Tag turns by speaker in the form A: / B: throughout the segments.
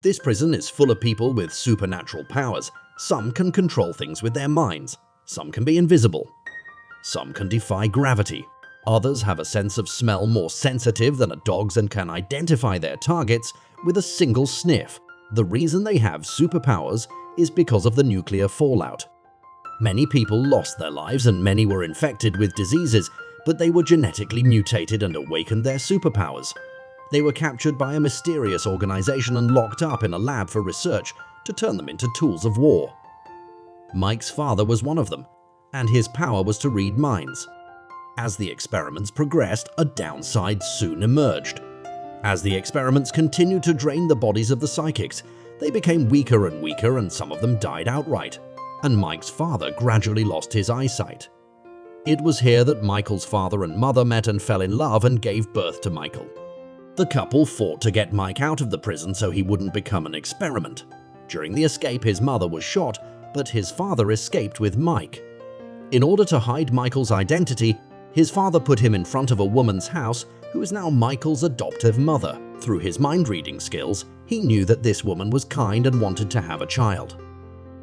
A: This prison is full of people with supernatural powers. Some can control things with their minds. Some can be invisible. Some can defy gravity. Others have a sense of smell more sensitive than a dog's and can identify their targets with a single sniff. The reason they have superpowers is because of the nuclear fallout. Many people lost their lives and many were infected with diseases, but they were genetically mutated and awakened their superpowers. They were captured by a mysterious organization and locked up in a lab for research to turn them into tools of war. Mike's father was one of them, and his power was to read minds. As the experiments progressed, a downside soon emerged. As the experiments continued to drain the bodies of the psychics, they became weaker and weaker and some of them died outright, and Mike's father gradually lost his eyesight. It was here that Michael's father and mother met and fell in love and gave birth to Michael. The couple fought to get Mike out of the prison so he wouldn't become an experiment. During the escape, his mother was shot, but his father escaped with Mike. In order to hide Michael's identity, his father put him in front of a woman's house who is now Michael's adoptive mother. Through his mind-reading skills, he knew that this woman was kind and wanted to have a child.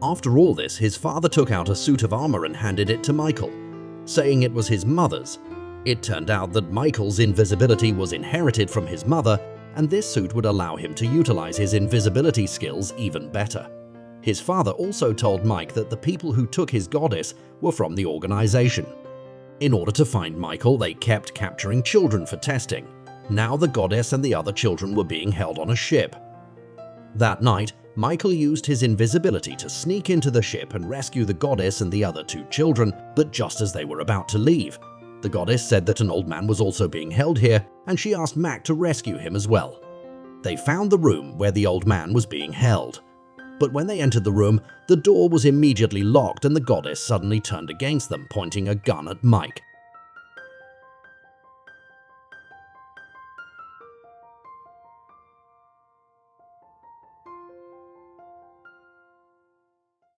A: After all this, his father took out a suit of armor and handed it to Michael, saying it was his mother's. It turned out that Michael's invisibility was inherited from his mother, and this suit would allow him to utilize his invisibility skills even better. His father also told Mike that the people who took his goddess were from the organization. In order to find Michael, they kept capturing children for testing. Now the goddess and the other children were being held on a ship. That night, Michael used his invisibility to sneak into the ship and rescue the goddess and the other two children, but just as they were about to leave, the goddess said that an old man was also being held here, and she asked Mac to rescue him as well. They found the room where the old man was being held. But when they entered the room, the door was immediately locked and the goddess suddenly turned against them, pointing a gun at Mike.